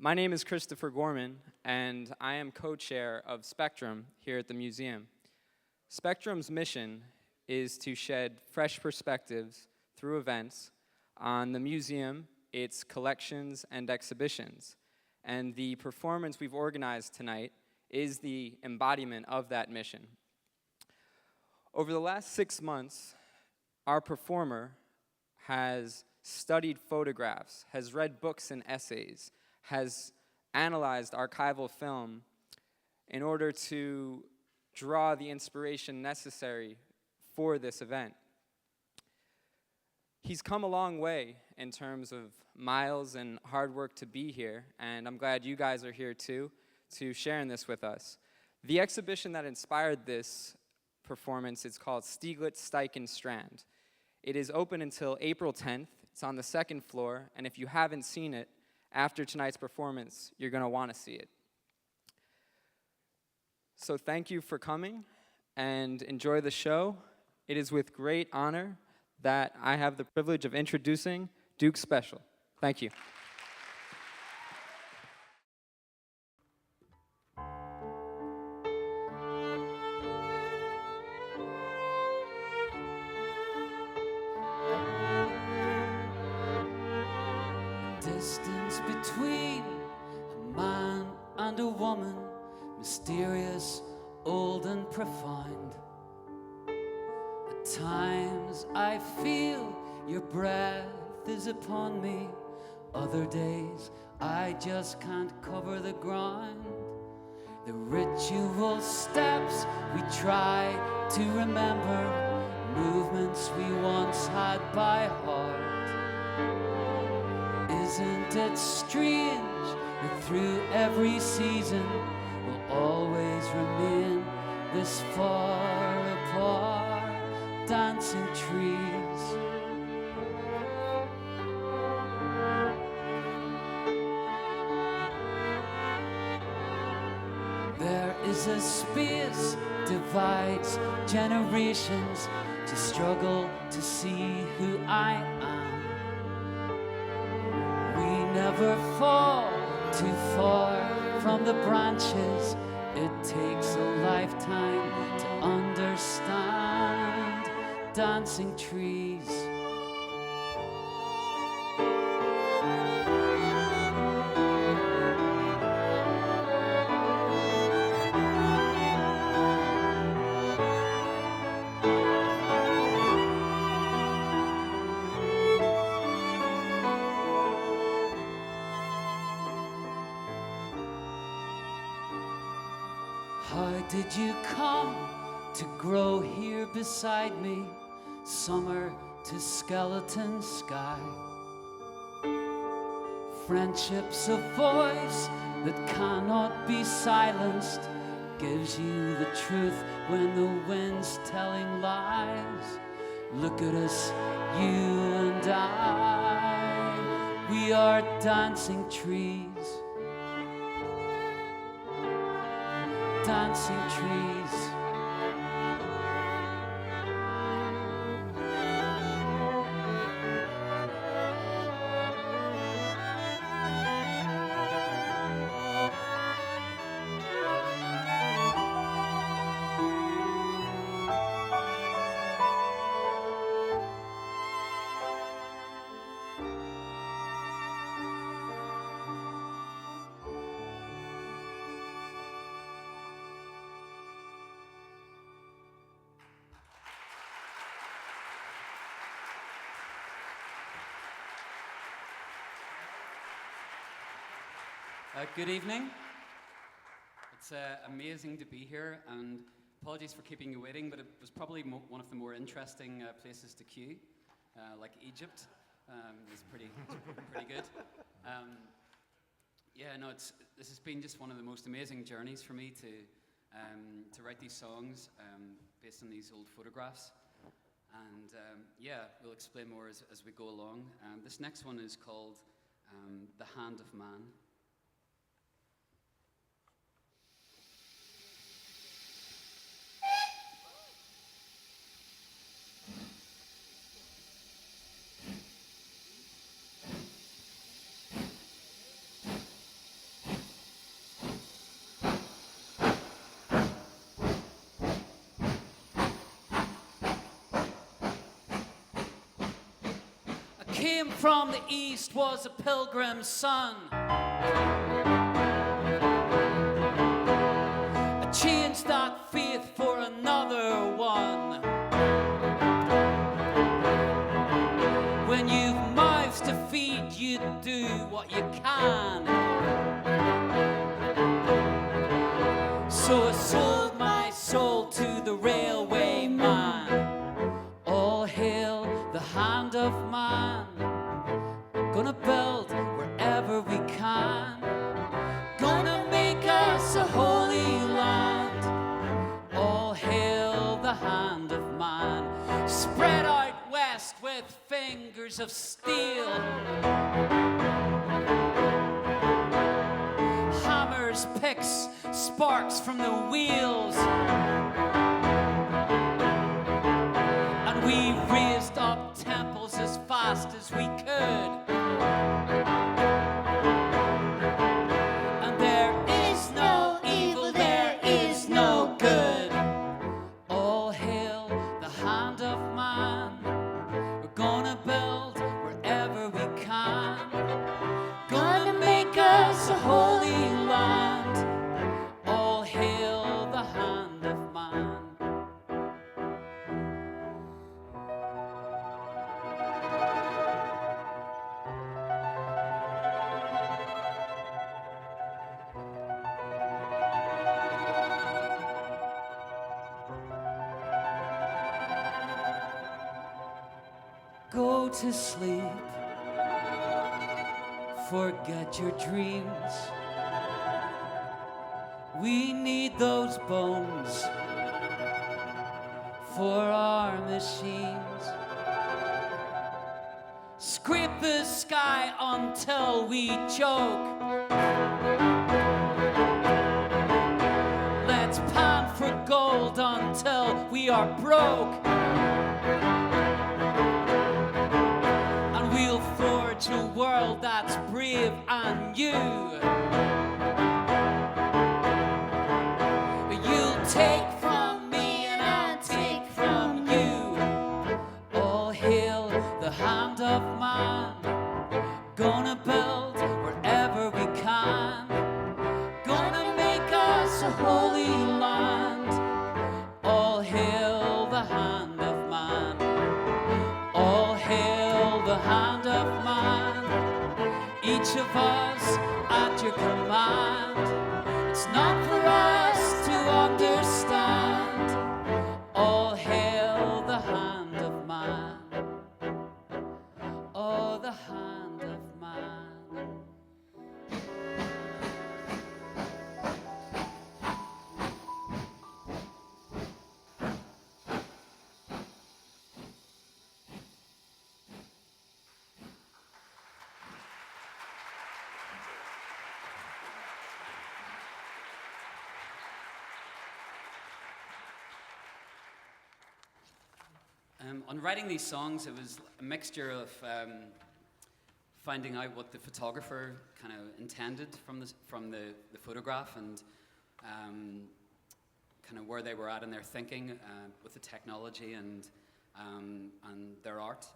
My name is Christopher Gorman, and I am co-chair of Spectrum here at the museum. Spectrum's mission is to shed fresh perspectives through events on the museum, its collections and exhibitions. And the performance we've organized tonight is the embodiment of that mission. Over the last 6 months, our performer has studied photographs, has read books and essays, has analyzed archival film in order to draw the inspiration necessary for this event. He's come a long way in terms of miles and hard work to be here, and I'm glad you guys are here too, to sharing this with us. The exhibition that inspired this performance is called Stieglitz, Steichen, Strand. It is open until April 10th. It's on the second floor, and if you haven't seen it, after tonight's performance, you're going to want to see it. So thank you for coming, and enjoy the show. It is with great honor that I have the privilege of introducing Duke Special. Thank you. Distance between a man and a woman, mysterious, old and profound. At times I feel your breath is upon me. Other days I just can't cover the ground. The ritual steps we try to remember, movements we once had by heart. Isn't it strange that through every season we'll always remain this far apart, dancing trees? There is a space divides generations to struggle to see who I am. Never fall too far from the branches. It takes a lifetime to understand dancing trees. How did you come to grow here beside me? Summer to skeleton sky. Friendship's a voice that cannot be silenced, gives you the truth when the wind's telling lies. Look at us, you and I, we are dancing trees. Dancing trees. Good evening. It's amazing to be here, and apologies for keeping you waiting, but it was probably one of the more interesting places to queue, like Egypt. It's pretty good. This has been just one of the most amazing journeys for me to write these songs based on these old photographs. And we'll explain more as we go along. This next one is called The Hand of Man. came from the east was a pilgrim's son. I changed that faith for another one. When you've mouths to feed, you do what you can. So I sold my soul to the railway man. All hail the hand of man. Gonna build wherever we can. Gonna make us a holy land. All hail the hand of man. Spread out west with fingers of steel. Hammers, picks, sparks from the wheels. And we raised up temples as fast as we could. And there is no evil, there is no good. All hail the hand of man. We're gonna build wherever we can. Gonna make us a holy land. All hail the hand of man. Go to sleep. Forget your dreams. We need those bones for our machines. Scrape the sky until we choke. Let's pan for gold until we are broke. And we'll forge a world that's brave and new. You'll take from me and I'll take from you. All hail the hand of man. Gonna build wherever we can. Gonna make us a holy land. All hail the hand of man. All hail the hand of man. Each of us at your command. It's not for us to understand. All hail the hand of man. Oh, the hand of man. On writing these songs, it was a mixture of finding out what the photographer kind of intended from the photograph and kind of where they were at in their thinking with the technology and their art.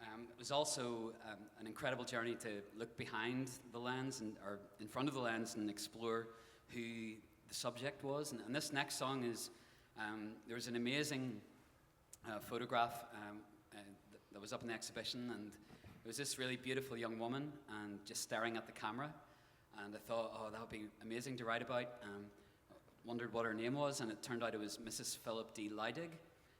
It was also an incredible journey to look behind the lens or in front of the lens and explore who the subject was. And this next song is, there was an amazing photograph that was up in the exhibition, and it was this really beautiful young woman and just staring at the camera, and I thought, oh, that would be amazing to write about. Wondered what her name was, and it turned out it was Mrs. Philip D. Leidig,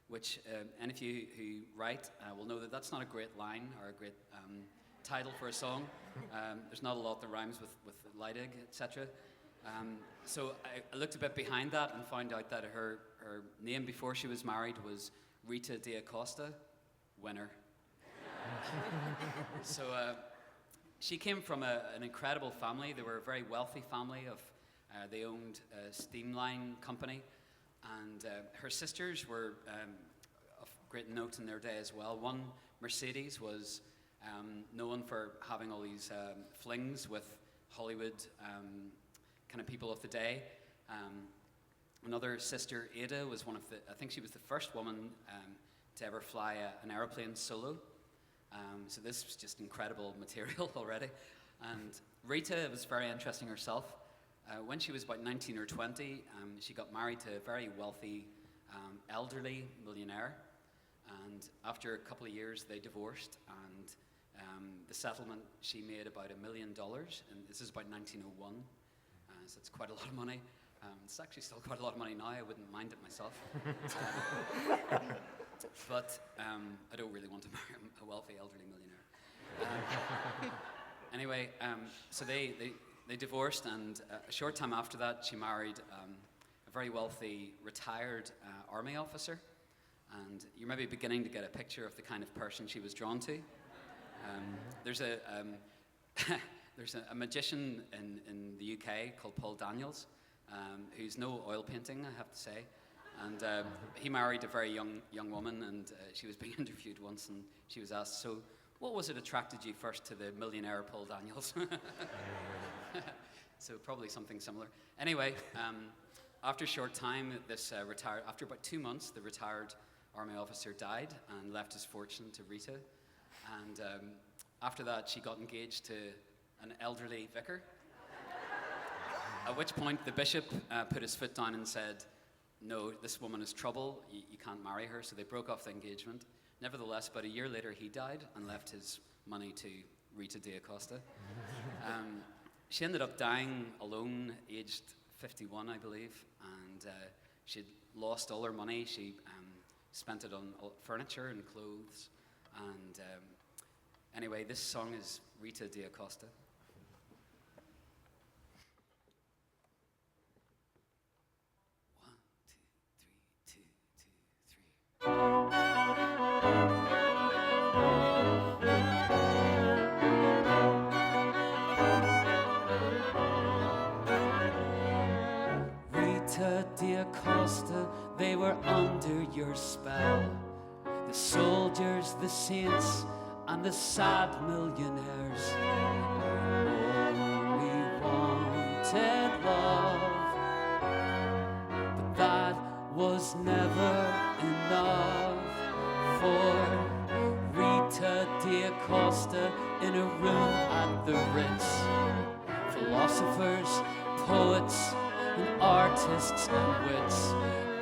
which any of you who write will know that that's not a great line or a great title for a song. There's not a lot that rhymes with Leidig, etc. So I looked a bit behind that and found out that her name before she was married was Rita de Acosta, winner. So she came from an incredible family. They were a very wealthy family. They owned a steam line company, and her sisters were of great note in their day as well. One, Mercedes, was known for having all these flings with Hollywood kind of people of the day. Another sister, Ada, was I think she was the first woman to ever fly an aeroplane solo. So this was just incredible material already. And Rita was very interesting herself. When she was about 19 or 20, she got married to a very wealthy, elderly millionaire. And after a couple of years, they divorced. And the settlement, she made about $1 million. And this is about 1901. So it's quite a lot of money. It's actually still quite a lot of money now. I wouldn't mind it myself. But I don't really want to marry a wealthy elderly millionaire. Anyway, so they divorced, and a short time after that, she married a very wealthy retired army officer. And you're maybe beginning to get a picture of the kind of person she was drawn to. There's a magician in the UK called Paul Daniels, who's no oil painting, I have to say. And he married a very young woman, and she was being interviewed once, and she was asked, so what was it attracted you first to the millionaire Paul Daniels? So probably something similar. Anyway, after a short time, after about 2 months, the retired army officer died and left his fortune to Rita. And after that, she got engaged to an elderly vicar. At which point, the bishop put his foot down and said, no, this woman is trouble, you can't marry her. So they broke off the engagement. Nevertheless, about a year later, he died and left his money to Rita D'Acosta. She ended up dying alone, aged 51, I believe, and she'd lost all her money. She spent it on furniture and clothes. And anyway, this song is Rita D'Acosta. D'Acosta, they were under your spell. The soldiers, the saints, and the sad millionaires only wanted love, but that was never enough for Rita D'Acosta in a room at the Ritz. Philosophers, poets, and artists and wits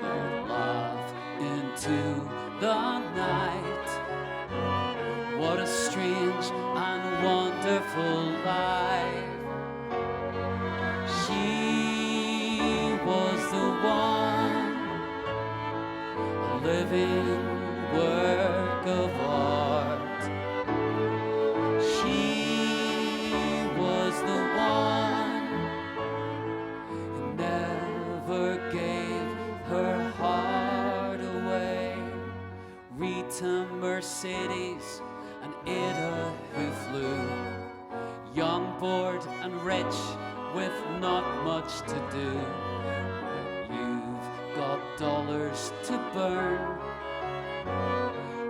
would laugh into the night. What a strange and wonderful life. She was the one, a living work of art. She was the one who never gave her heart away. Rita Mercedes and Ada who flew, young, bored and rich with not much to do. When you've got dollars to burn,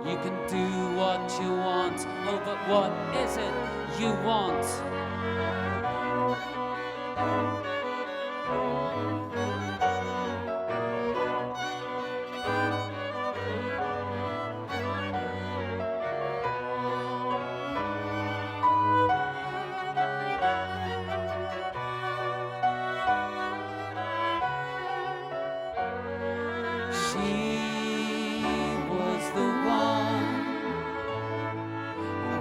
you can do what you want. Oh, but what is it you want?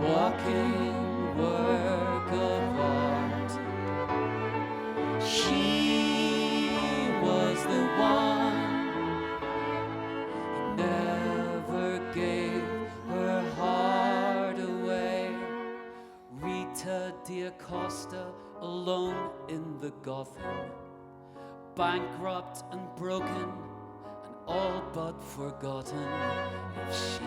Walking work of art. She was the one who never gave her heart away. Rita D'Acosta alone in the Gotham, bankrupt and broken and all but forgotten. If she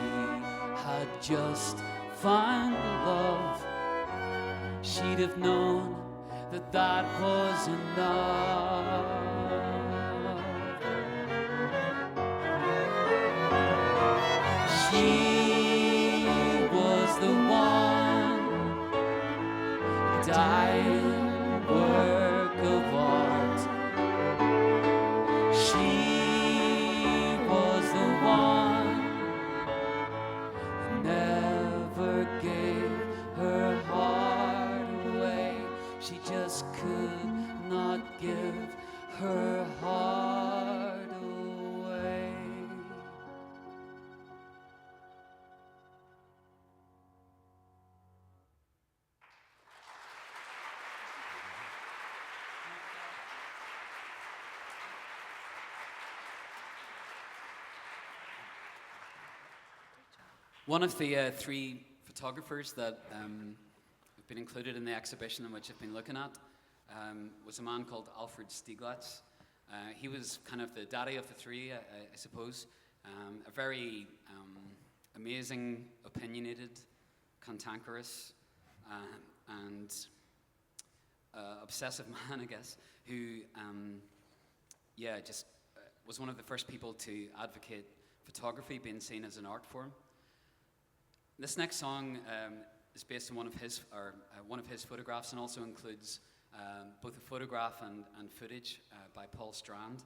had just find love, she'd have known that that was enough. She was the one, dying work of art. She was the one who never gave One of the three photographers that have been included in the exhibition in which I've been looking at was a man called Alfred Stieglitz. He was kind of the daddy of the three, I suppose. A very amazing, opinionated, cantankerous, and obsessive man, I guess, who, just was one of the first people to advocate photography being seen as an art form. This next song is based on one of his photographs, and also includes both a photograph and footage by Paul Strand.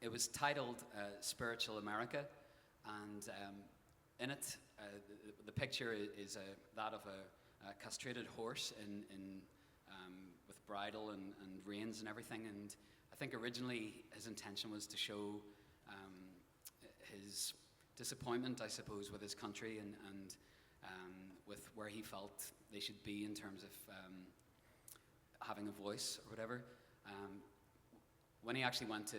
It was titled Spiritual America, and in it, the picture is that of a castrated horse with bridle and reins and everything. And I think originally his intention was to show his disappointment, I suppose, with his country and with where he felt they should be in terms of having a voice or whatever. When he actually went to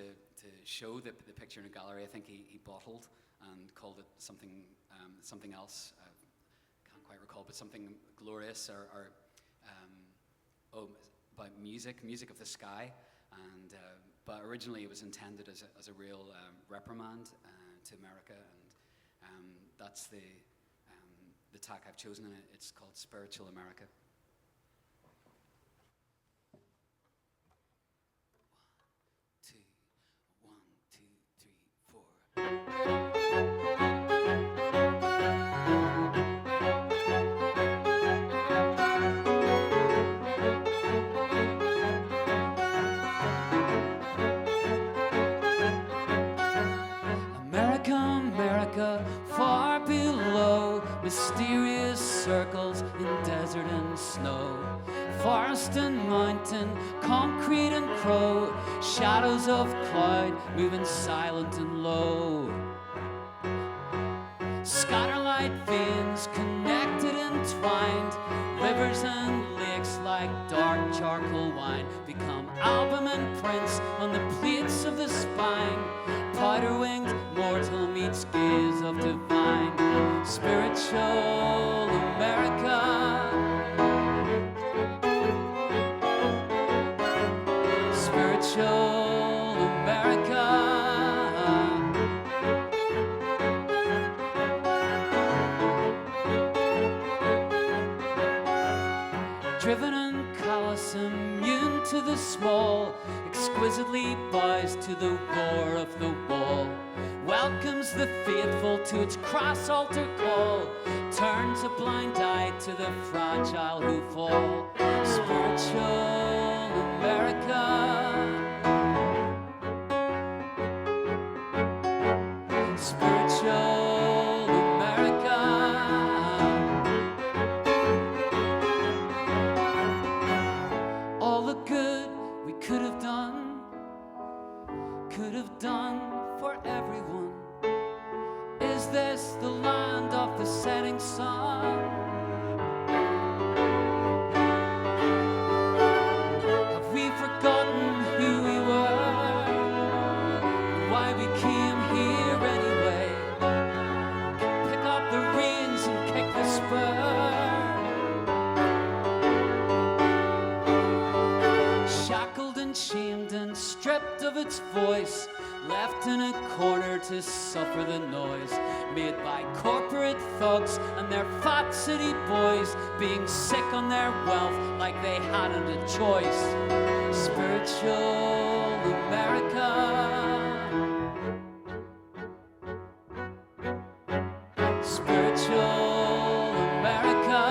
show the picture in a gallery, I think he bottled and called it something else. Can't quite recall, but something glorious or about music of the sky. And but originally it was intended as a real reprimand to America, and that's the tack I've chosen, and it's called Spiritual America. One, two, 4. America, America, far below, mysterious circles in desert and snow, forest and mountain, concrete and crow, shadows of cloud moving silent and low. Scatterlight veins connected and twined, rivers and lakes like dark charcoal wine become album and prints on the plates of the spine. Powder-winged mortal meets gaze of divine. Spiritual America. Spiritual America. Driven and callous, immune to the small, exquisitely bows to the roar of the wall, welcomes the faithful to its cross altar call, turns a blind eye to the fragile who fall. Spiritual America. Spiritual America. All the good we could have done for everyone. Is this the land of the setting sun? Have we forgotten who we were and why we came here anyway? Pick up the reins and kick the spur. Shackled and shamed and stripped of its voice, left in a corner to suffer the noise made by corporate thugs and their fat city boys, being sick on their wealth like they hadn't a choice. Spiritual America. Spiritual America.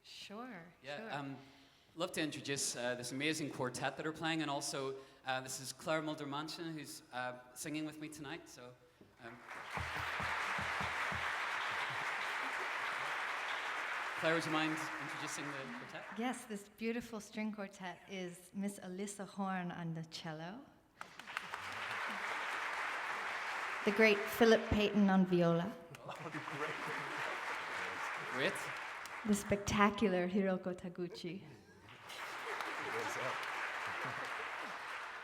Sure. Yeah, love to introduce this amazing quartet that are playing, and also This is Claire Mulder-Mansion, who's singing with me tonight. So, Claire, would you mind introducing the quartet? Yes, this beautiful string quartet is Miss Alyssa Horn on the cello, the great Philip Payton on viola, Great. the spectacular Hiroko Taguchi,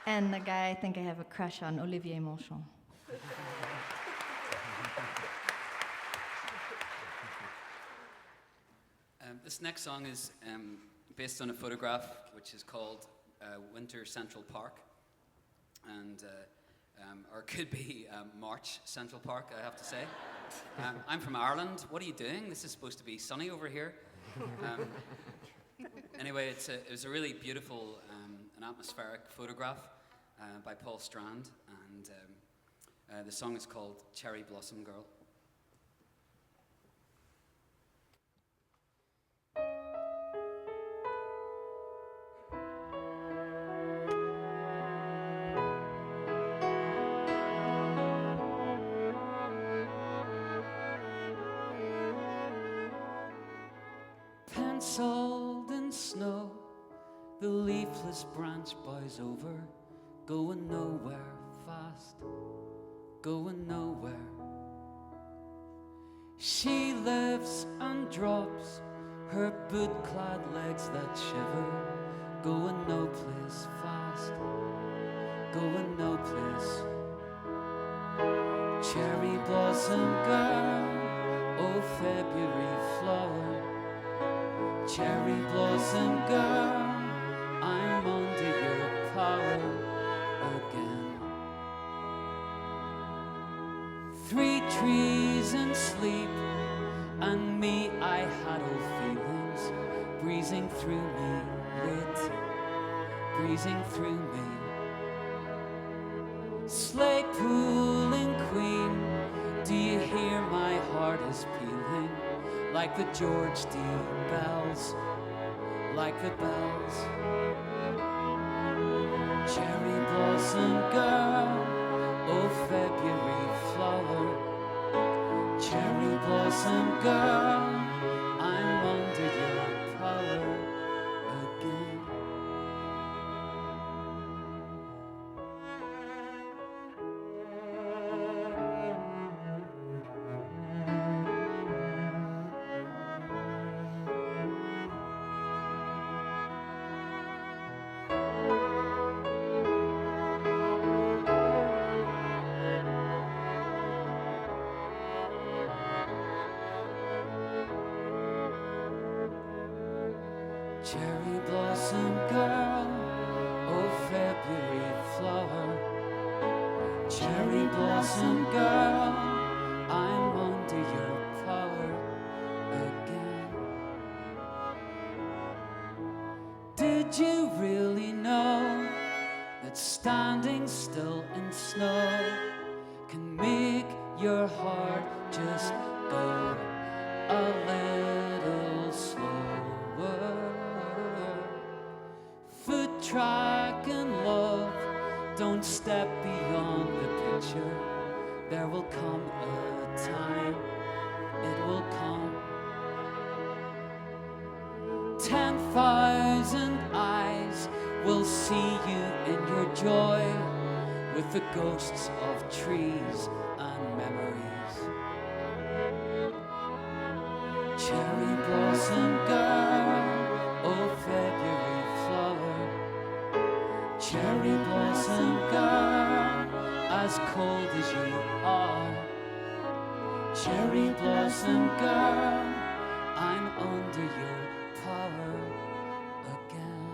and the guy I think I have a crush on, Olivier Monchon. This next song is based on a photograph which is called Winter Central Park, and or it could be March Central Park, I have to say. I'm from Ireland. What are you doing? This is supposed to be sunny over here. Anyway, it was a really beautiful and atmospheric photograph by Paul Strand, and the song is called Cherry Blossom Girl. Penciled in snow, the leafless branch bows over, going nowhere fast, going nowhere. She lifts and drops her boot-clad legs that shiver, going no place fast, going no place. Cherry blossom girl, oh February flower, cherry blossom girl, I'm under your power again. 3 trees in sleep, and me I had old feelings, breezing through me, wait, breezing through me. Sleigh pooling queen, do you hear my heart is pealing? Like the George D. bells, like the bells. Cherry blossom girl, oh February flower, cherry blossom girl, I'm under your power again. Cherry blossom girl, oh February flower, cherry blossom girl, I'm under your power again. Did you really know that standing still in snow can make your heart just go a little slower? Foot track and love, don't step beyond the picture. There will come a time, it will come. 10,000 eyes will see you in your joy, with the ghosts of trees and memories. Cherry blossom girl, oh February flower, cherry blossom girl, as cold as you are. Cherry blossom girl, I'm under your power again.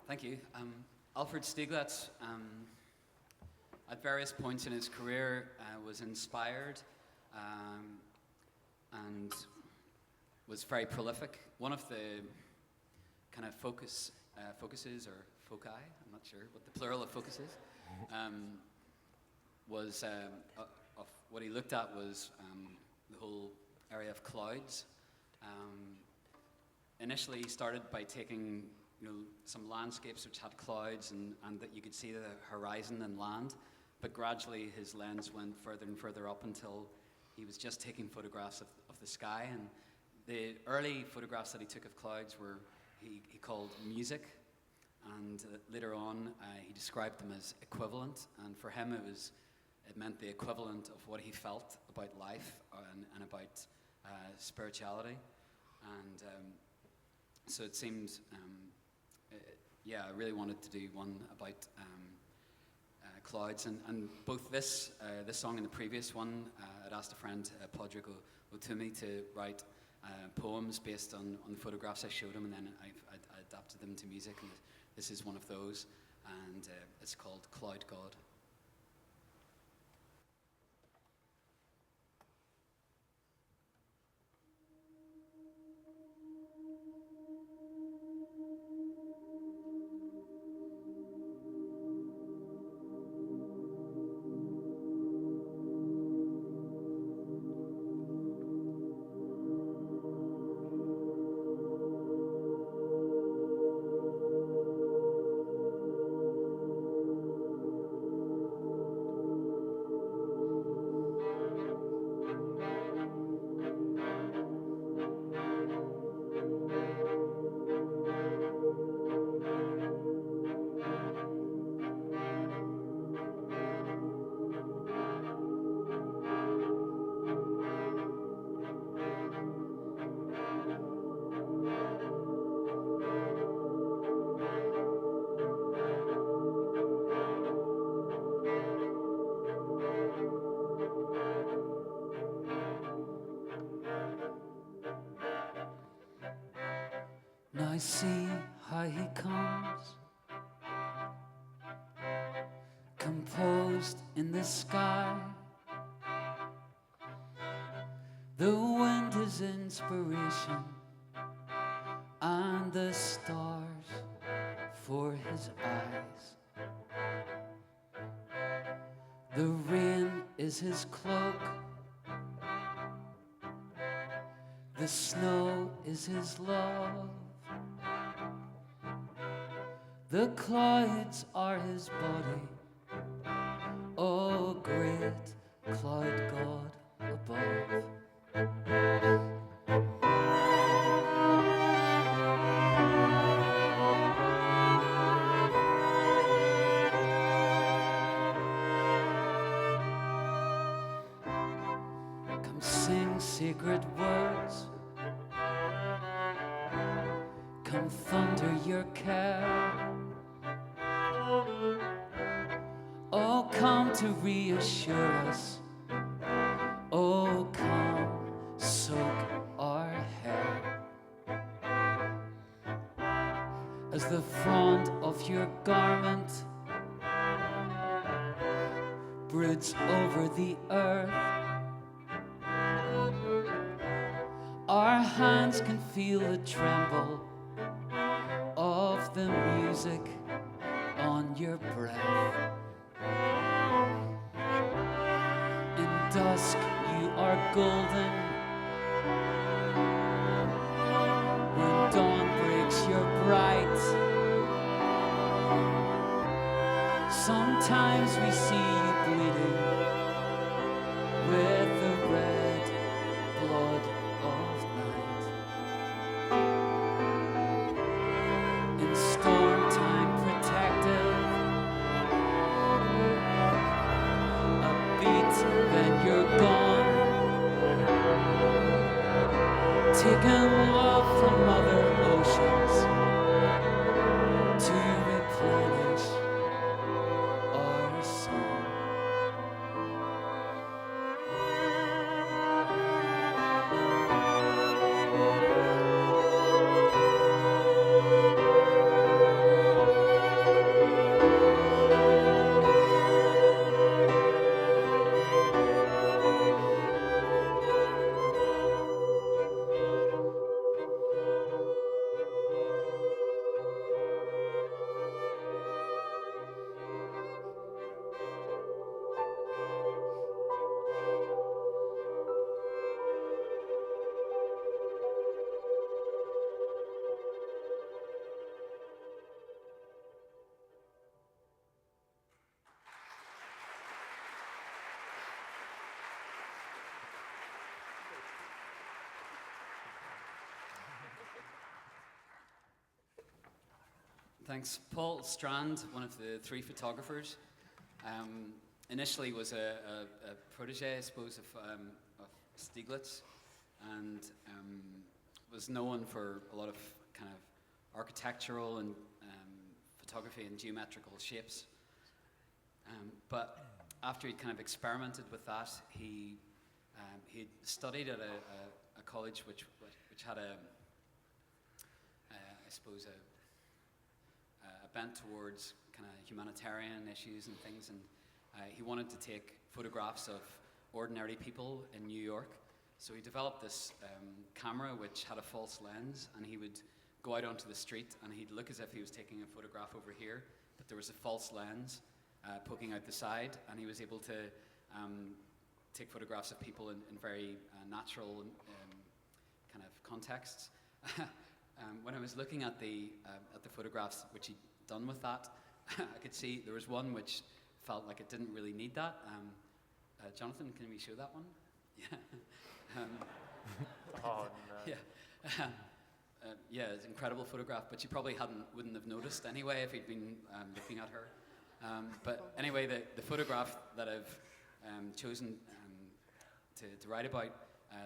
Thank you. Alfred Stieglitz, at various points in his career, was inspired and was very prolific. One of the kind of focuses or foci, I'm not sure what the plural of focus is, was of what he looked at was the whole area of clouds. Initially, he started by taking some landscapes which had clouds and that you could see the horizon and land, but gradually his lens went further and further up until he was just taking photographs of the sky. And the early photographs that he took of clouds were he called music, and later on he described them as equivalent, and for him it meant the equivalent of what he felt about life and about spirituality. And so it seemed I really wanted to do one about clouds, and both this song and the previous one, I'd asked a friend, Padraig O'Toomey, to write poems based on the photographs I showed him, and then I adapted them to music, and this is one of those, and it's called Cloud God. I see how he comes, composed in the sky. The wind is inspiration, and the stars for his eyes. The rain is his cloak, the snow is his love. The clouds are his body, oh great cloud God above. Come sing secret words, come thunder your care. Oh, come to reassure us. Oh, come, soak our hair. As the front of your garment broods over the earth, our hands can feel the tremble of the music on your breath. In dusk you are golden, when dawn breaks you're bright. Sometimes we see you bleeding with the red blood of night. In storm time protective, a beat then you're gone, taking love from other oceans to replenish our song. Thanks. Paul Strand, one of the three photographers, initially was a protege, I suppose, of Stieglitz, and was known for a lot of kind of architectural and photography in geometrical shapes. But after he kind of experimented with that, he studied at a college which had I suppose a bent towards kind of humanitarian issues and things, and he wanted to take photographs of ordinary people in New York. So he developed this camera which had a false lens, and he would go out onto the street and he'd look as if he was taking a photograph over here, but there was a false lens poking out the side, and he was able to take photographs of people in very natural kind of contexts. When I was looking at the photographs which he'd done with that, I could see there was one which felt like it didn't really need that. Jonathan, can we show that one? Yeah. Oh, no. Yeah. Yeah, it's an incredible photograph, but you probably wouldn't have noticed anyway if he'd been looking at her. But anyway, the photograph that I've chosen to write about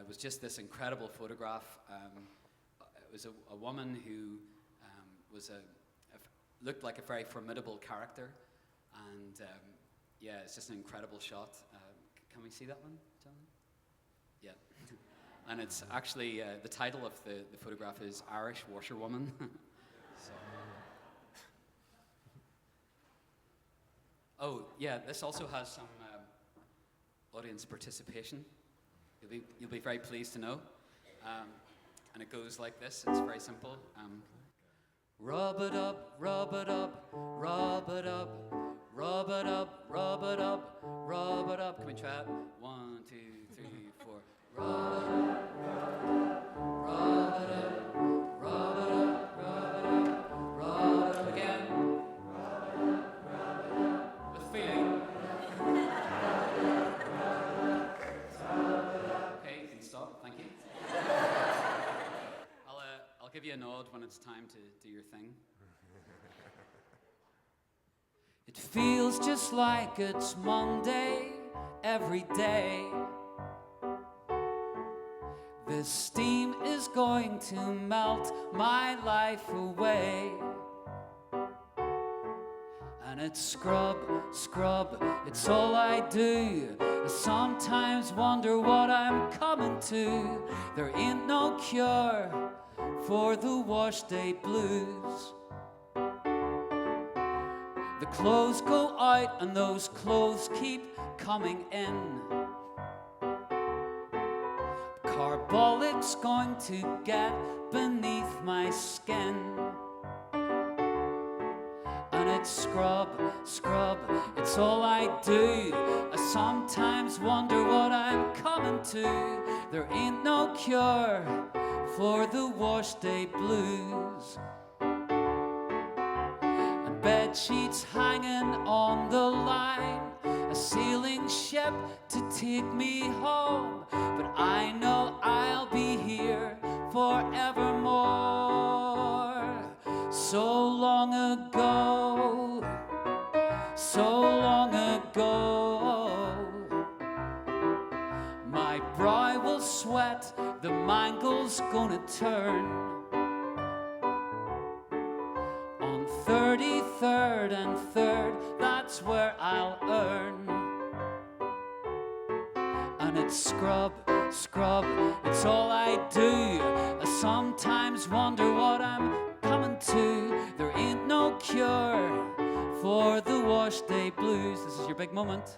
was just this incredible photograph. It was a woman who looked like a very formidable character, and yeah, it's just an incredible shot. Can we see that one, John? Yeah. And it's actually, the title of the photograph is Irish Washerwoman. So. Oh, yeah, this also has some audience participation. You'll be very pleased to know. And it goes like this, it's very simple. Rub it up, rub it up, rub it up, rub it up, rub it up, rub it up. Can we try it? 1, 2, 3, 4. Rub it up, rub it up, rub it up, rub it up, rub it up again. With feeling. Okay, you can stop, thank you. I'll give you a nod when it's time to do your thing. It feels just like it's Monday every day. This steam is going to melt my life away. And it's scrub, scrub, it's all I do. I sometimes wonder what I'm coming to. There ain't no cure for the wash day blues. The clothes go out and those clothes keep coming in. Carbolic's going to get beneath my skin. And it's scrub, scrub, it's all I do. I sometimes wonder what I'm coming to. There ain't no cure for the wash day blues. And bed sheets hanging on the line, a sailing ship to take me home. But I know I'll be here forevermore. So long ago, so long ago, my brow will sweat, the mangle's gonna turn. On 33rd and 3rd, that's where I'll earn. And it's scrub, scrub, it's all I do. I sometimes wonder what I'm coming to. There ain't no cure for the wash day blues. This is your big moment.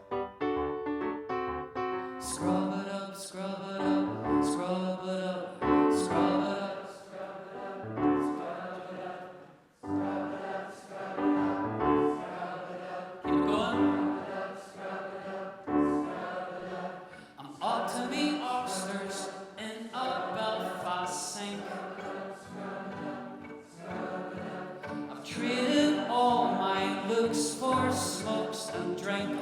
Scrub it up, scrub it up, scrub it up, scrub it up, scrub it up, scrub it up, scrub it up, scrub it up, scrub it up. Keep it going. Scrub it up, scrub it up. I'm up to me oysters in a Belfast sink. I've traded all my looks for smokes and drink.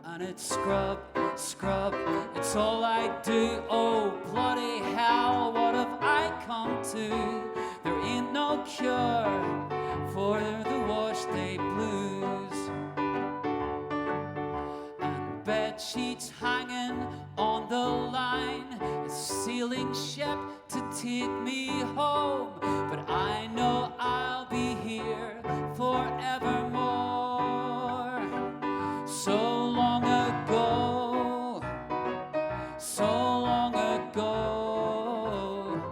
And it's scrub, scrub, it's all I do. Oh, bloody hell, what have I come to? There ain't no no cure for the wash day blues. And bed sheets hanging on the line, a sailing ship to take me home. But I know I'll be here forevermore. So long ago, so long ago,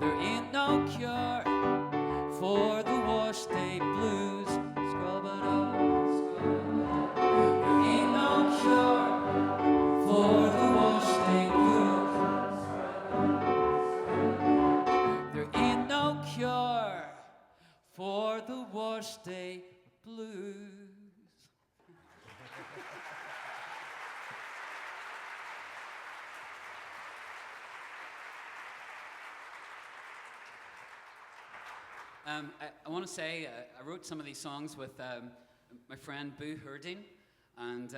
there ain't no cure for the wash day blues. Scrub it up, scrub it up. There ain't no cure for the wash day blues. There ain't no cure for the wash day blues. I want to say I wrote some of these songs with my friend Boo Herding, and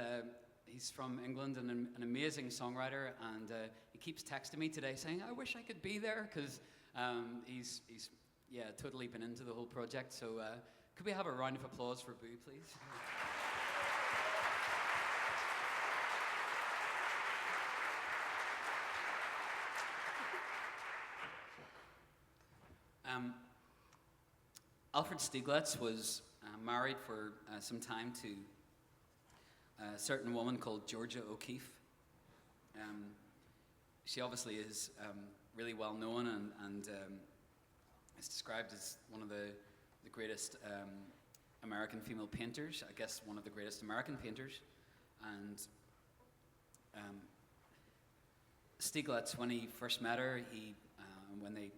he's from England and an amazing songwriter, and he keeps texting me today saying, I wish I could be there, because he's totally been into the whole project. So could we have a round of applause for Boo, please? Alfred Stieglitz was married for some time to a certain woman called Georgia O'Keeffe. She obviously is really well known and is described as one of the greatest American female painters, I guess one of the greatest American painters. And Stieglitz, when he first met her, when they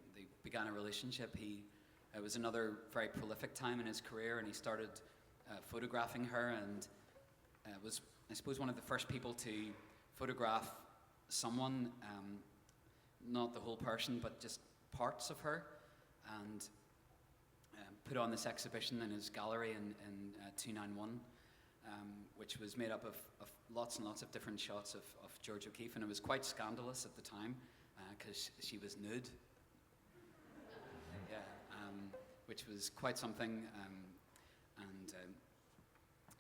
began a relationship, it was another very prolific time in his career, and he started photographing her, and was, I suppose, one of the first people to photograph someone, not the whole person, but just parts of her, and put on this exhibition in his gallery in 291, which was made up of lots and lots of different shots of George O'Keeffe, and it was quite scandalous at the time, because she was nude. Which was quite something,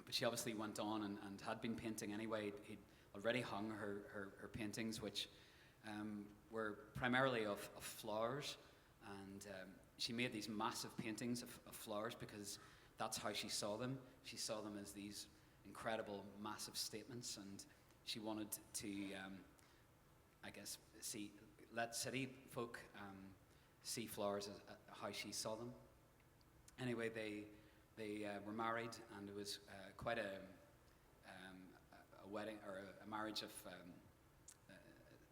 but she obviously went on and had been painting anyway. He'd already hung her paintings, which were primarily of flowers, and she made these massive paintings of flowers because that's how she saw them. She saw them as these incredible, massive statements, and she wanted to, I guess, let city folk see flowers as how she saw them. Anyway, they were married, and it was quite a wedding or a marriage of, I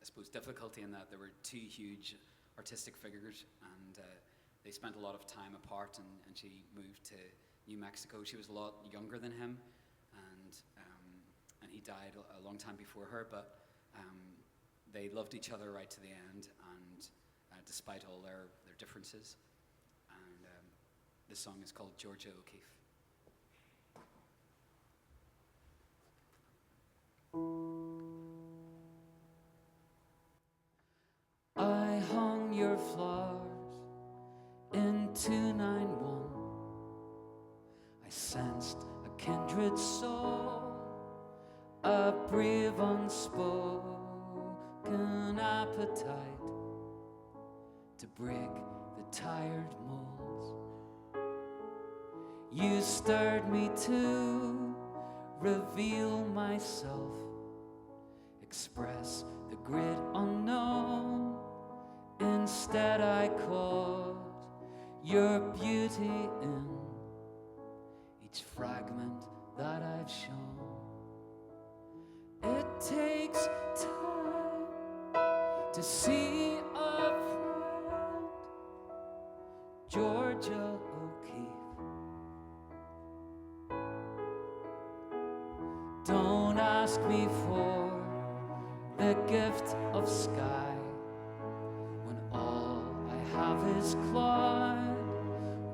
suppose, difficulty in that there were two huge artistic figures, and they spent a lot of time apart. And she moved to New Mexico. She was a lot younger than him, and he died a long time before her. But they loved each other right to the end, and despite all their differences. This song is called Georgia O'Keeffe. I hung your flowers in 291. I sensed a kindred soul, a brave unspoken appetite to break the tired molds. You stirred me to reveal myself, express the great unknown. Instead I caught your beauty in each fragment that I've shown. It takes time to see a friend, Georgia O'Keeffe. Don't ask me for the gift of sky when all I have is cloud.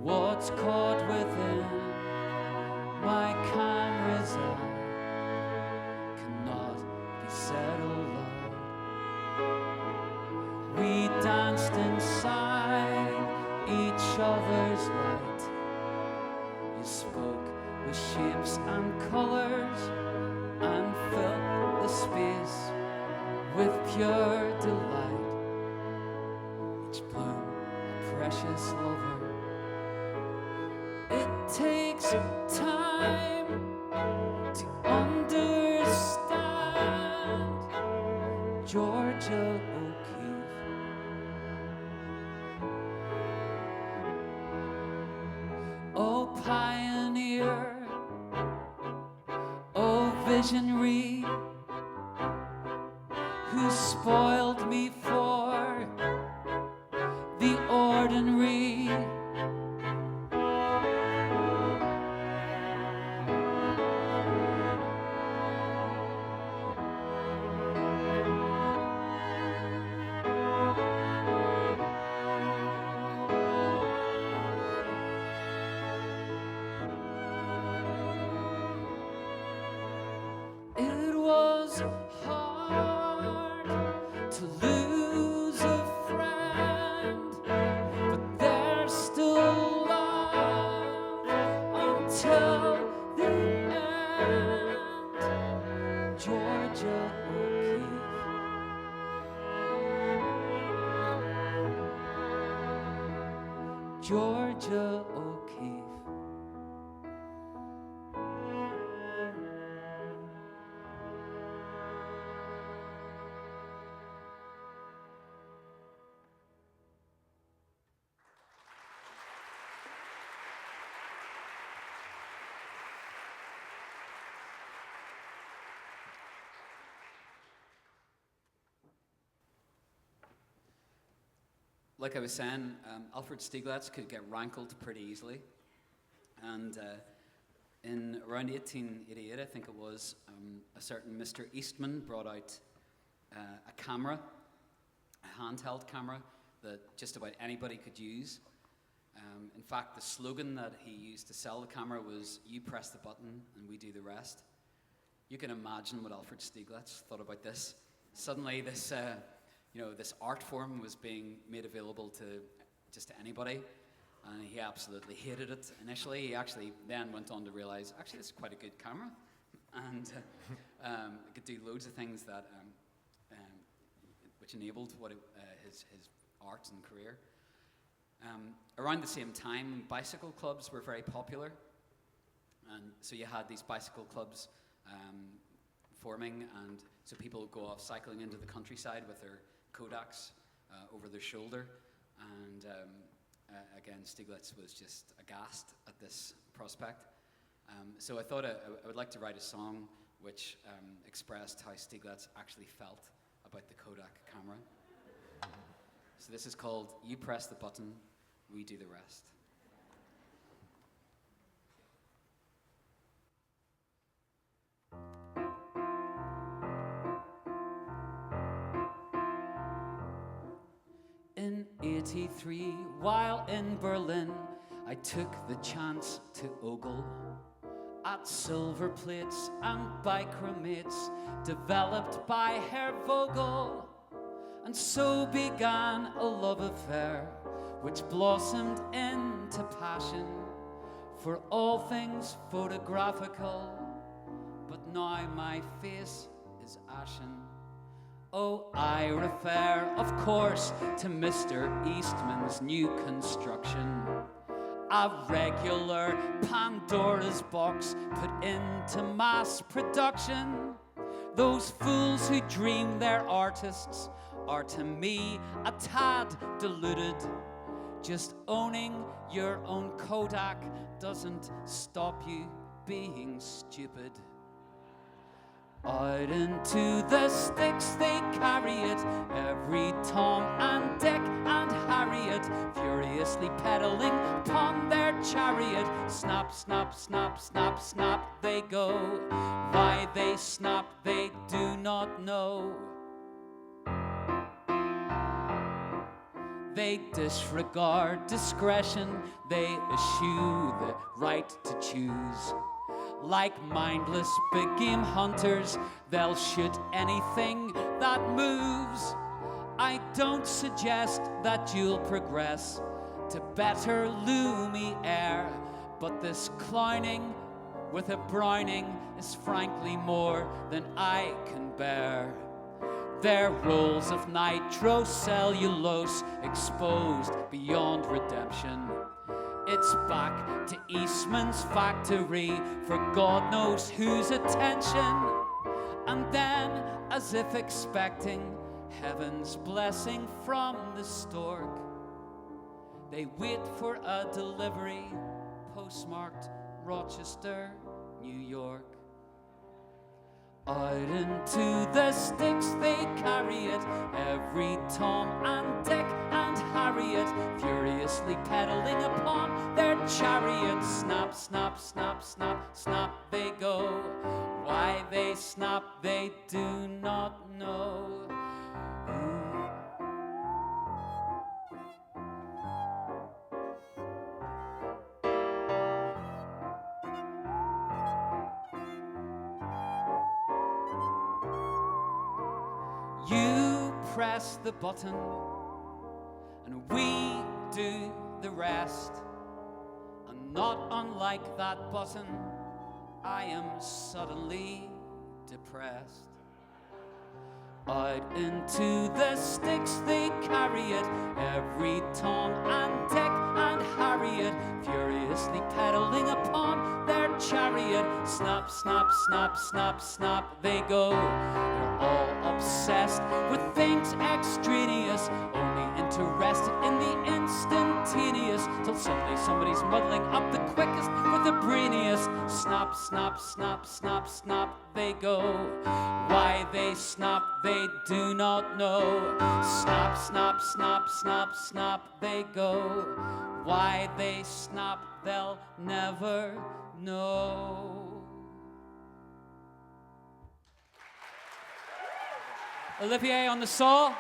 What's caught within my camera's eye cannot be said aloud. We danced inside with shapes and colors, and fill the space with pure delight. Each bloom a precious lover. It takes time to understand Georgia O'Keeffe. Oh pioneer, oh visionary, who spoiled me for the ordinary. It was hard to lose a friend, but there's still love until the end. Georgia O'Keeffe. Georgia O'Keeffe. Like I was saying, Alfred Stieglitz could get rankled pretty easily. And in around 1888, I think it was, a certain Mr. Eastman brought out a camera, a handheld camera that just about anybody could use. In fact, the slogan that he used to sell the camera was, "You press the button and we do the rest." You can imagine what Alfred Stieglitz thought about this. Suddenly this this art form was being made available to just to anybody, and he absolutely hated it initially. He actually then went on to realize, actually, this is quite a good camera, and it could do loads of things that which enabled his art and career. Around the same time, bicycle clubs were very popular, and so you had these bicycle clubs forming, and so people would go off cycling into the countryside with their Kodaks over their shoulder, and again, Stieglitz was just aghast at this prospect. So I thought I would like to write a song which expressed how Stieglitz actually felt about the Kodak camera. So this is called "You Press the Button, We Do the Rest." In '83, while in Berlin, I took the chance to ogle at silver plates and bichromate developed by Herr Vogel. And so began a love affair which blossomed into passion for all things photographical. But now my face is ashen. Oh, I refer, of course, to Mr. Eastman's new construction. A regular Pandora's box put into mass production. Those fools who dream they're artists are to me a tad deluded. Just owning your own Kodak doesn't stop you being stupid. Out into the sticks they carry it, every Tom and Dick and Harriet, furiously pedaling upon their chariot. Snap, snap, snap, snap, snap they go. Why they snap they do not know. They disregard discretion, they eschew the right to choose. Like mindless big game hunters, they'll shoot anything that moves. I don't suggest that you'll progress to better Lumiere, but this clowning with a Browning is frankly more than I can bear. Their rolls of nitrocellulose exposed beyond redemption. It's back to Eastman's factory for God knows whose attention. And then, as if expecting heaven's blessing from the stork, they wait for a delivery postmarked Rochester, New York. Out into the sticks they carry it, every Tom and Dick and Harriet, furiously pedaling upon their chariot. Snap, snap, snap, snap, snap they go. Why they snap they do not know. You press the button and we do the rest. And not unlike that button, I am suddenly depressed. Out into the sticks they carry it, every Tom and Dick and Harriet, furiously pedaling upon their chariot. Snap, snap, snap, snap, snap they go. They're all obsessed with things extraneous, only interested in the instantaneous, till suddenly somebody's muddling up the quickest with the brainiest. Snap, snap, snap, snap, snap they go. Why they snap they do not know. Snap, snap, snap, snap, snap they go. Why they snap they'll never know. Olivier on the saw.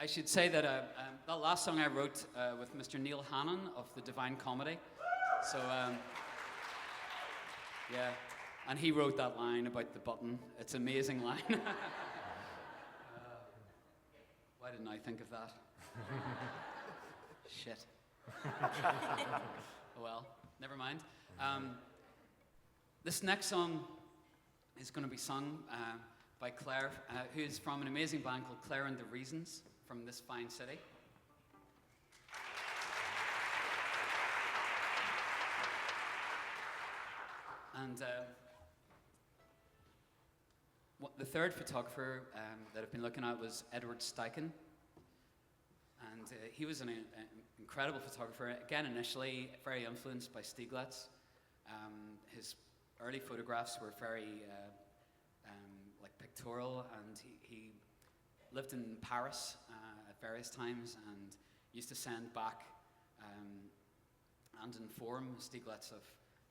I should say that that last song I wrote with Mr. Neil Hannon of the Divine Comedy. So, yeah, and he wrote that line about the button. It's an amazing line. Why didn't I think of that? Shit. Oh well, never mind. This next song is going to be sung by Claire, who is from an amazing band called Claire and the Reasons, from this fine city. And the third photographer that I've been looking at was Edward Steichen. And he was an incredible photographer. Again, initially very influenced by Stieglitz. His early photographs were very like pictorial, and he lived in Paris at various times and used to send back and inform Stieglitz of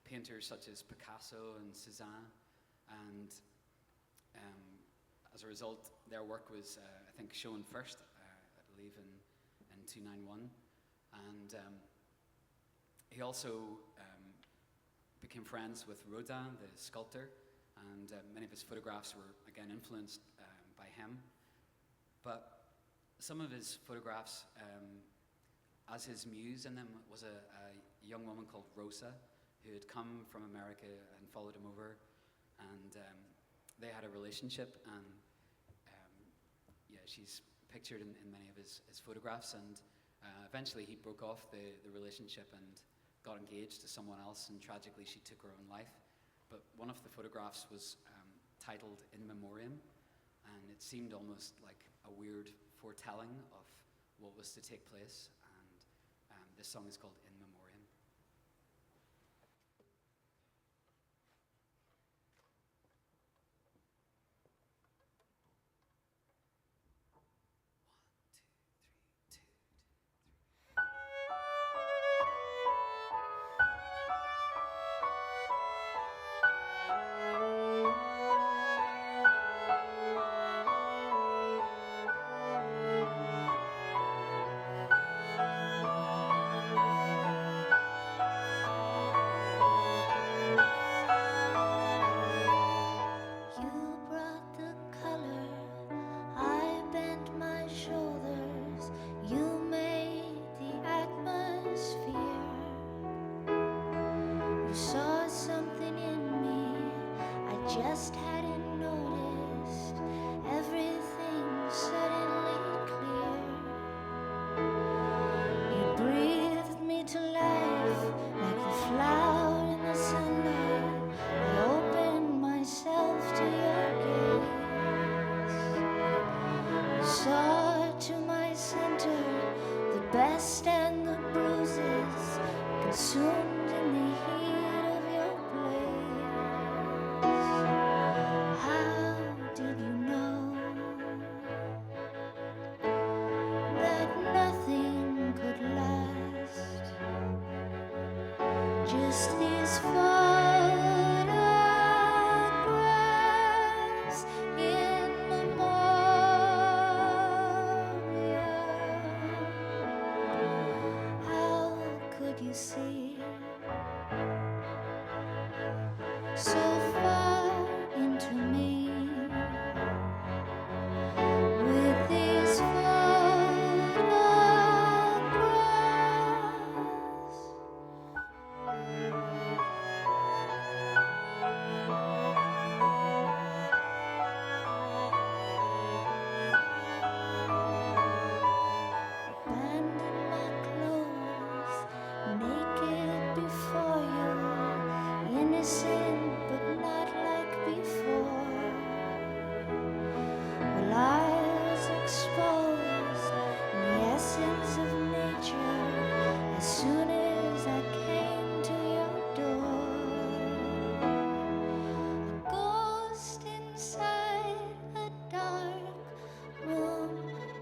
painters such as Picasso and Cézanne. And as a result, their work was, I think, shown first, I believe, in 291. And he also became friends with Rodin, the sculptor, and many of his photographs were, again, influenced by him. But some of his photographs, as his muse in them, was a young woman called Rosa, who had come from America and followed him over, and they had a relationship, and yeah, she's pictured in many of his photographs, and eventually he broke off the relationship and got engaged to someone else, and tragically she took her own life. But one of the photographs was titled In Memoriam, and it seemed almost like a weird foretelling of what was to take place, and this song is called In Memoriam. just hadn't noticed everything suddenly clear. You breathed me to life like the flower in the sunlight. I opened myself to your gaze. You saw to my center the best and the bruises consumed in the heat of your blaze. How did you know that nothing could last? Just these photographs in memoriam. How could you see so far into me with these photographs? Abandon my clothes, naked before you, innocent but not like before. Well, I was exposed in the essence of nature as soon as I came to your door. A ghost inside a dark room,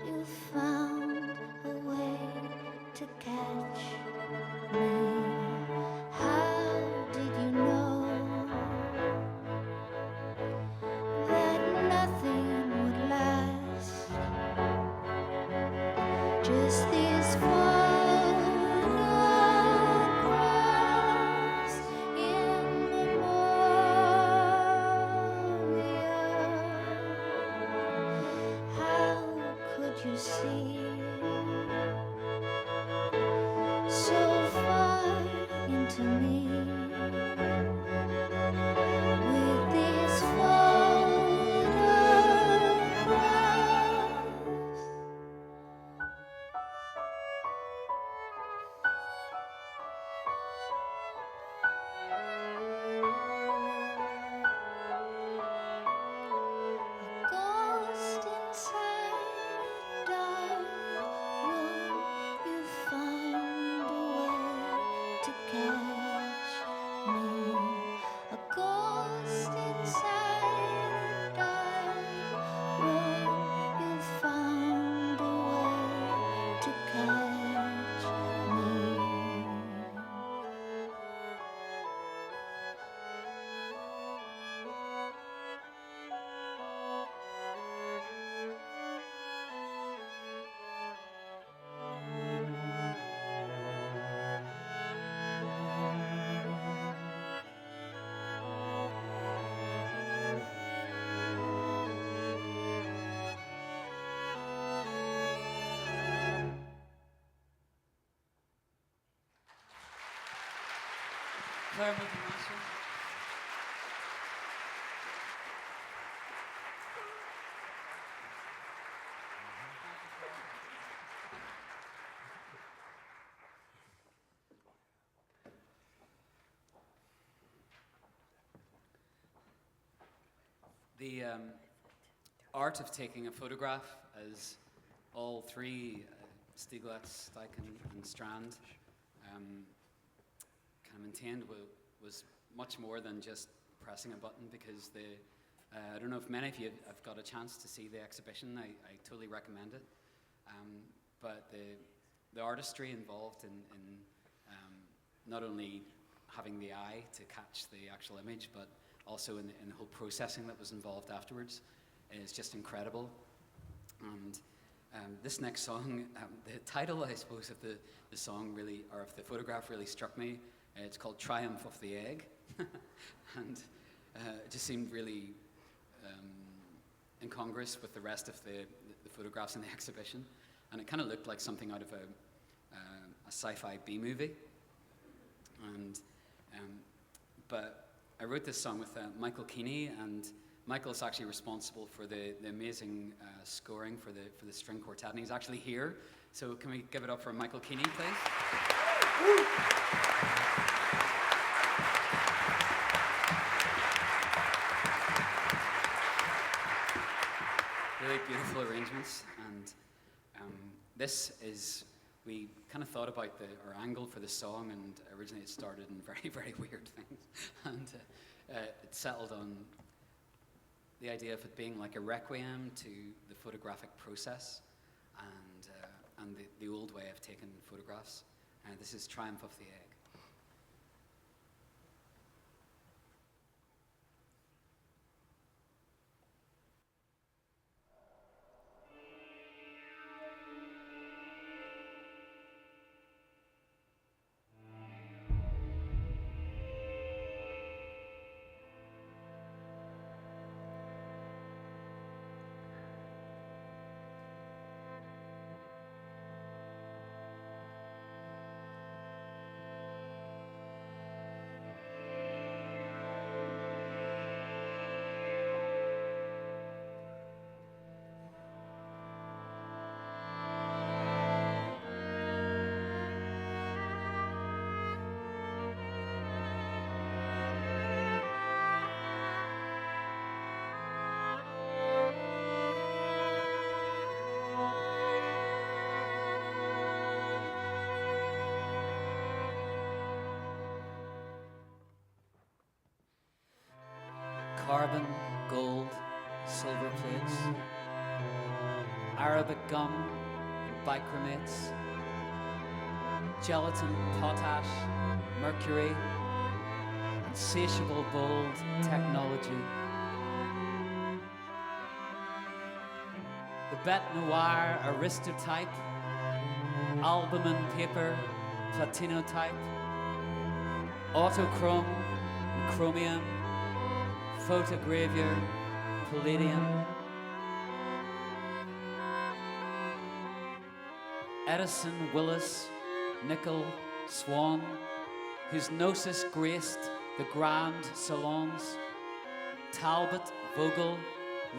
you found a way to catch me. How did you know that nothing would last? Just these photographs in memoriam. How could you see so far into me with these photographs? A ghost inside a dark room, you found a way to catch me. A ghost inside a dark room, you found a way to catch me. Claire McMaster. The art of taking a photograph, as all three, Stieglitz, Steichen, and Strand, kind of maintained, was much more than just pressing a button, because I don't know if many of you have got a chance to see the exhibition. I totally recommend it. But the artistry involved in not only having the eye to catch the actual image, but also in the whole processing that was involved afterwards is just incredible. And this next song, the title, I suppose, of the song really, or of the photograph really struck me. It's called Triumph of the Egg. And it just seemed really incongruous with the rest of the photographs in the exhibition. And it kind of looked like something out of a sci-fi B-movie. And but I wrote this song with Michael Keeney, and Michael's actually responsible for the amazing scoring for the string quartet, and he's actually here. So can we give it up for Michael Keeney, please? Really beautiful arrangements, and we kind of thought about our angle for the song, and originally it started in very, very weird things, and it settled on the idea of it being like a requiem to the photographic process and the old way of taking photographs. This is Triumph of the Egg. Carbon, gold, silver plates, Arabic gum, and bichromate, gelatin, potash, mercury, insatiable bold technology. The bete noir aristotype, albumin paper, platinotype, autochrome, and chromium, photogravure, palladium, Edison, Willis, nickel, swan, whose gnosis graced the grand salons, Talbot, Vogel,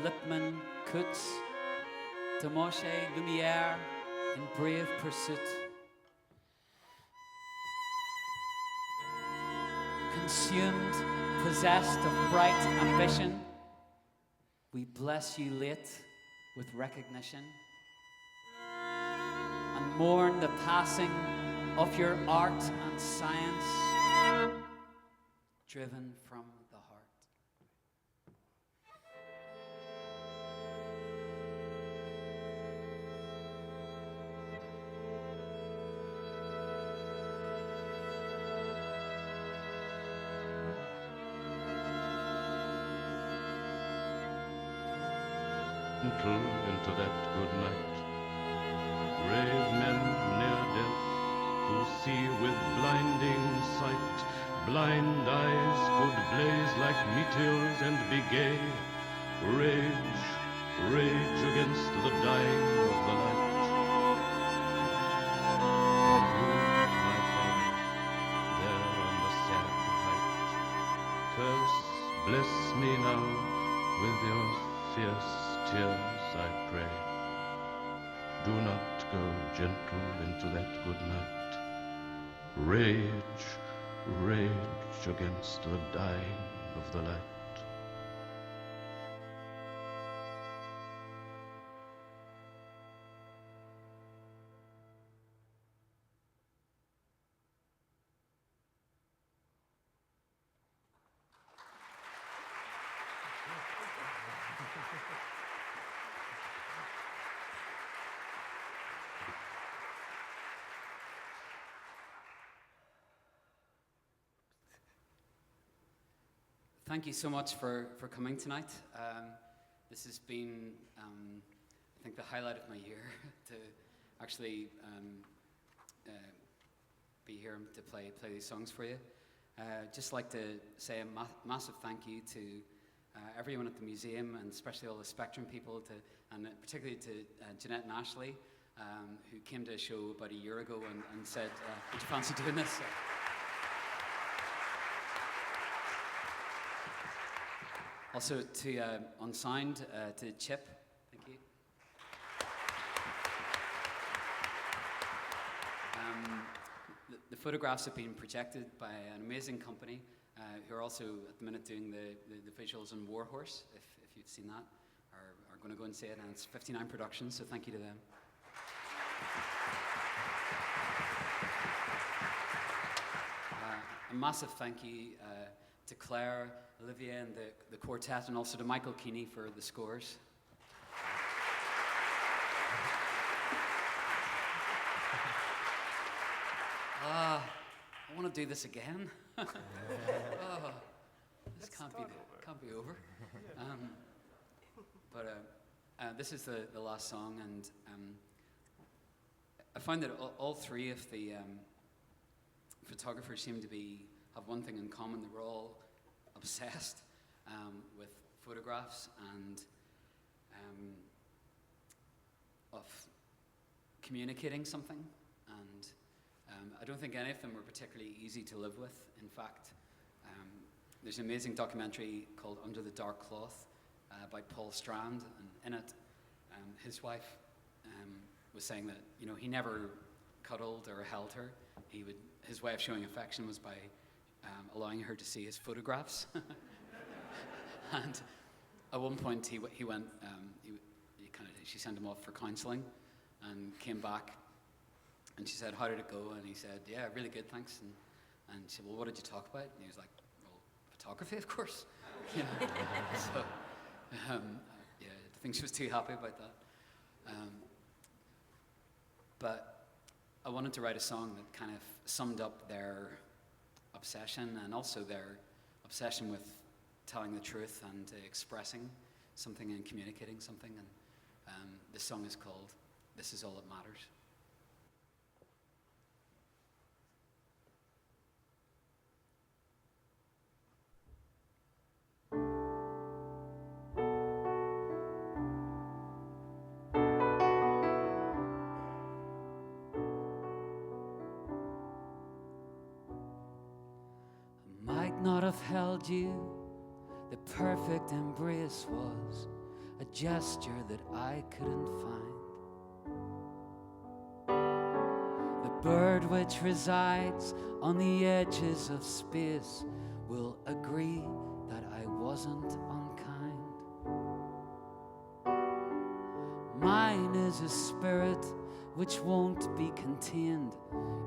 Lippmann, Kutz, Demosche, Lumiere, in brave pursuit. Consumed, possessed of bright ambition, we bless you late with recognition and mourn the passing of your art and science, driven from the heart. Into that good night, brave men near death, who see with blinding sight, blind eyes could blaze like meteors and be gay, rage, rage against the dying of the light. And you, my father, there on the sad height, curse, bless me now with your fierce tears, I pray. Do not go gentle into that good night. Rage, rage against the dying of the light. Thank you so much for coming tonight. This has been, I think, the highlight of my year to actually be here to play these songs for you. Just like to say a massive thank you to everyone at the museum, and especially all the Spectrum people, and particularly to Jeanette and Ashley, who came to a show about a year ago and said, would you fancy doing this? Also to on sound to Chip, thank you. The photographs have been projected by an amazing company who are also at the minute doing the visuals on Warhorse, if you've seen that, are going to go and see it, and it's 59 Productions, so thank you to them. A massive thank you to Claire, Olivier, and the quartet, and also to Michael Keeney for the scores. I want to do this again. This can't be over. This is the last song, and I find that all three of the photographers seem to have one thing in common. They're all obsessed with photographs and of communicating something, and I don't think any of them were particularly easy to live with. In fact, there's an amazing documentary called Under the Dark Cloth by Paul Strand, and in it his wife was saying that he never cuddled or held her. His way of showing affection was by allowing her to see his photographs. And at one point he went, she sent him off for counselling, and came back, and she said, "How did it go?" And he said, "Yeah, really good, thanks." And she said, "Well, what did you talk about?" And he was like, "Well, photography, of course." So, I think she was too happy about that. But I wanted to write a song that kind of summed up their obsession, and also their obsession with telling the truth and expressing something and communicating something. And this song is called "This Is All That Matters." Not have held you. The perfect embrace was a gesture that I couldn't find. The bird which resides on the edges of space will agree that I wasn't unkind. Mine is a spirit which won't be contained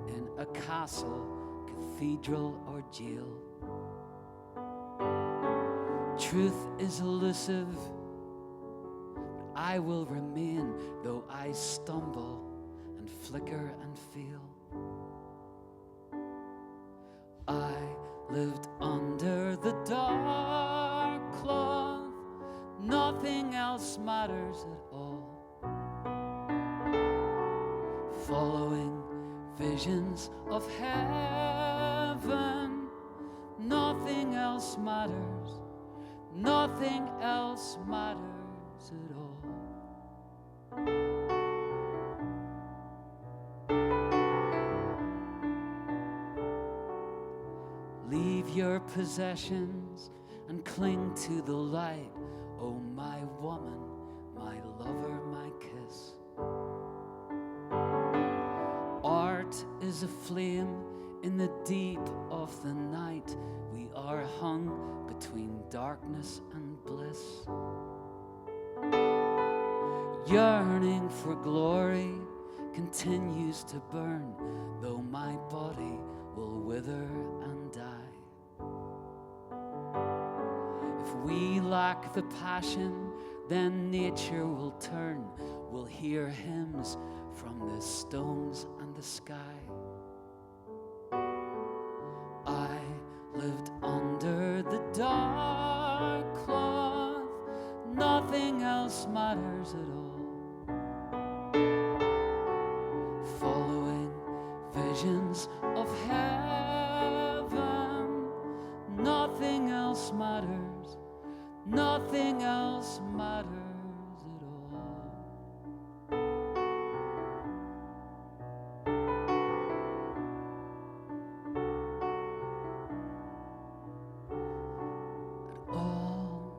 in a castle, cathedral, or jail. Truth is elusive, but I will remain, though I stumble and flicker and fail. I lived under the dark cloth, nothing else matters at all. Following visions of heaven, nothing else matters. Nothing else matters at all. Leave your possessions and cling to the light. Oh, my woman, my lover, my kiss. Art is a flame in the deep of the night. We are hung between darkness and bliss. Yearning for glory continues to burn, though my body will wither and die. If we lack the passion, then nature will turn. We'll hear hymns from the stones and the sky. I lived under the dark cloth, nothing else matters at all. Following visions of heaven, nothing else matters, nothing else matters at all. At all.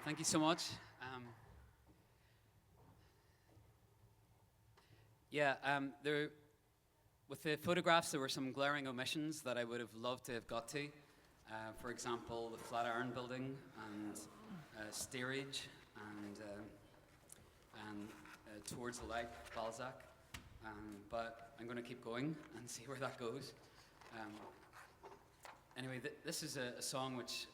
Thank you so much. With the photographs, there were some glaring omissions that I would have loved to have got to. For example, the Flatiron Building and steerage and Towards the Light, Balzac. But I'm going to keep going and see where that goes. Anyway, this is a song which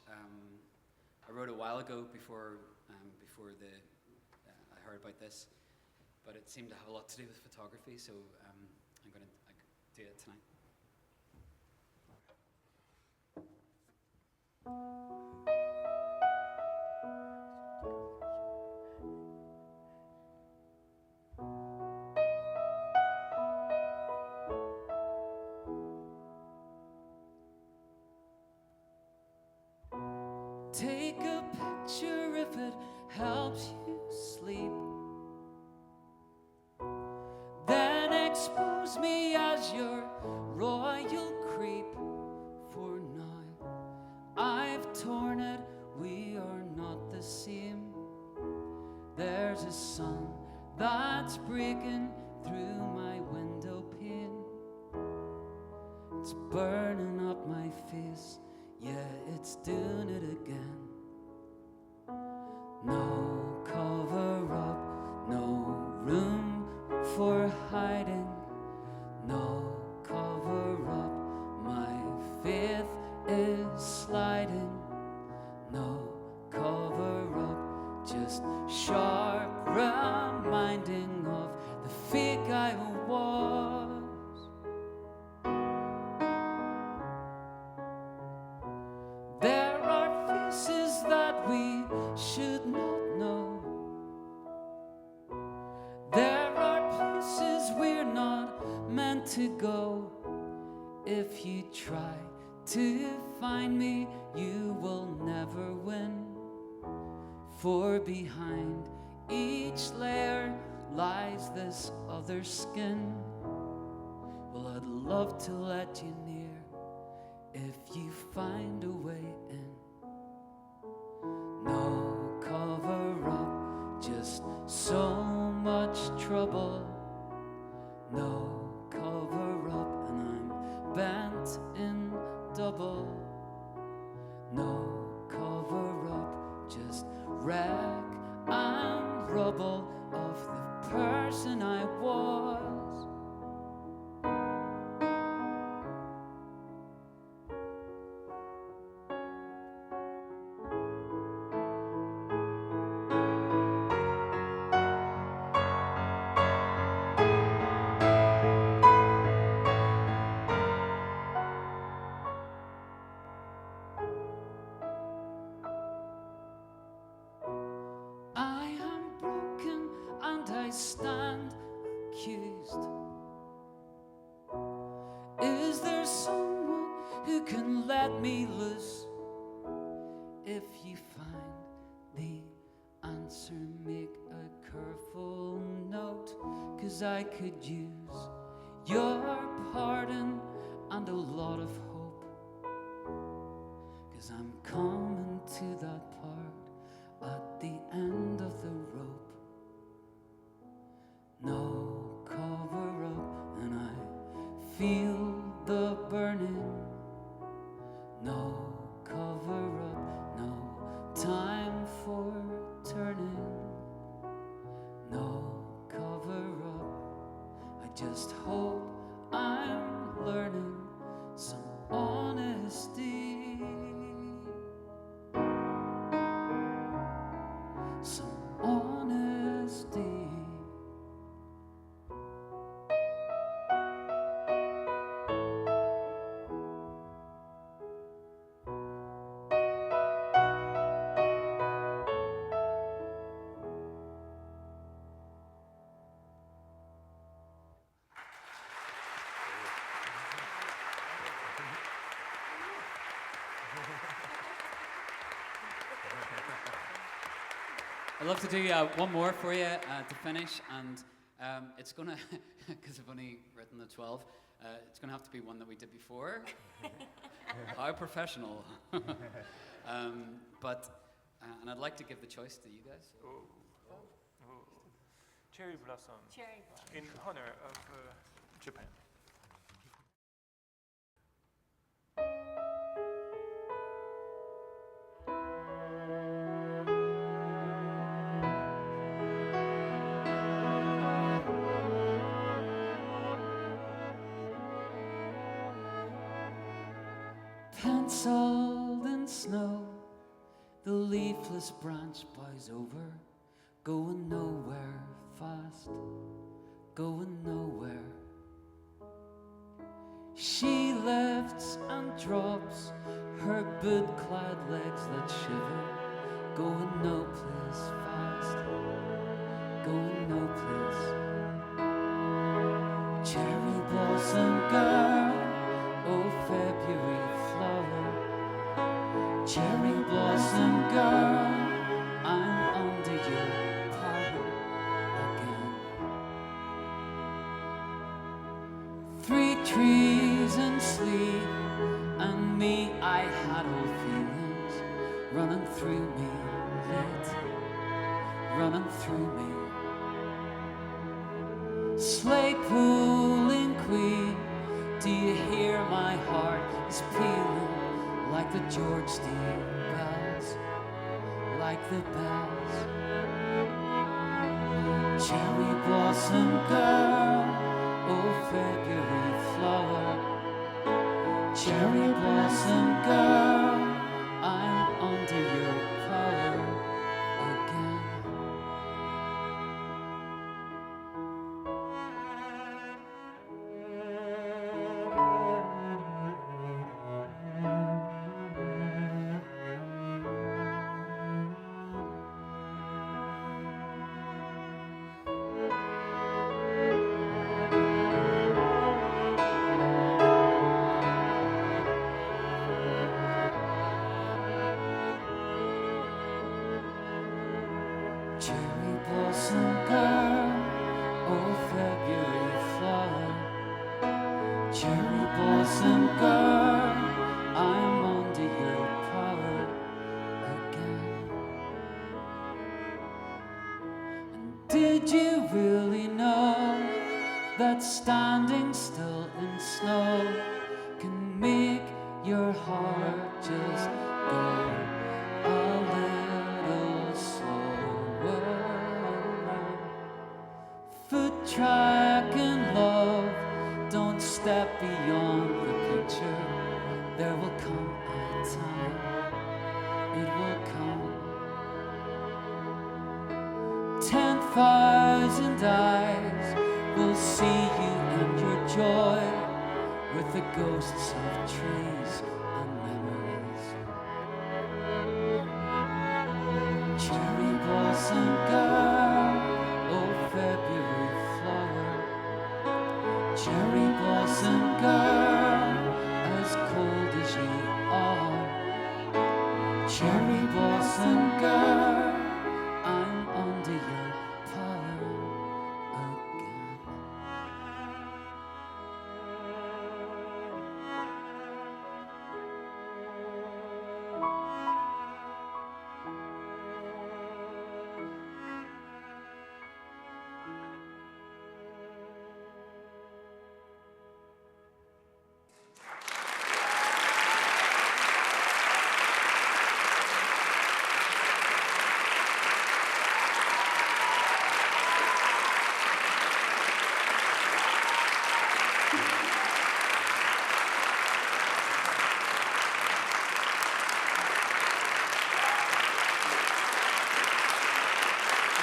I wrote a while ago before I heard about this, but it seemed to have a lot to do with photography, so I'm going to do it tonight. Take a picture if it helps you sleep. Then expose me as your royal creep. For now I've torn it, we are not the same. There's a sun that's breaking through my window pane. It's burning up my face, yeah, it's doing it again. No cover up, no room for hiding. No cover up, my faith is sliding. No cover up, just sharp reminding of the fake I was. There are faces that we should not know. There are places we're not meant to go. If you try to find me, you will never win. For behind each layer lies this other skin. Well, I'd love to let you near if you find a way in. No cover up, just so much trouble. No cover up, and I'm bent in double. No cover up, just wreck and rubble of the person I was. I am broken and I stand accused. Is there someone who can let me loose? If you find the answer, make a careful note, 'cause I could use your pardon and a lot of hope. 'Cause I'm coming to that part at the end of the rope. No cover up, and I feel the burning. No cover up, no time for turning. No cover up, I just hope I'm learning some honesty. Some honesty. I'd love to do one more for you to finish, and it's gonna, because I've only written the 12, it's gonna have to be one that we did before. How professional. But And I'd like to give the choice to you guys. Oh. Cherry blossom. Cherry blossom. In honor of Japan. Penciled in snow, the leafless branch bows over, going nowhere fast, going nowhere. She lifts and drops her boot-clad legs that shiver, going no place fast, going no place. Cherry blossom girl, oh February flower, cherry blossom girl, I'm under your power again. 3 trees and sleep, and me, I had old feelings running through me late, running through me. Sleigh pulling queen, do you hear my heart is pealing like the George D. bells, like the bells. Cherry blossom girl, oh February flower, cherry blossom girl, I'm under your power again. Cherry blossom girl, oh February flower, cherry blossom girl, I'm under your power again. And did you really know that standing still in snow can make your heart just go a little slower? Foot track and love, don't step beyond the picture. There will come a time, it will come. 10,000 eyes will see you and your joy, with the ghosts of trees and memories. Cherry blossom girl, oh February flower, cherry blossom girl, as cold as you are. Cherry blossom girl, I'm under your power again.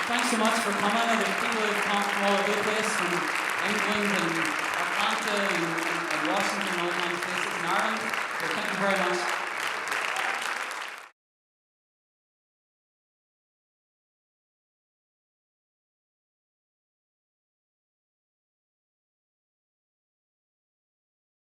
Thanks so much for coming. There's people who've come from all over the place, from England and Atlanta and Washington and all kinds of places in Ireland. So thank you very much.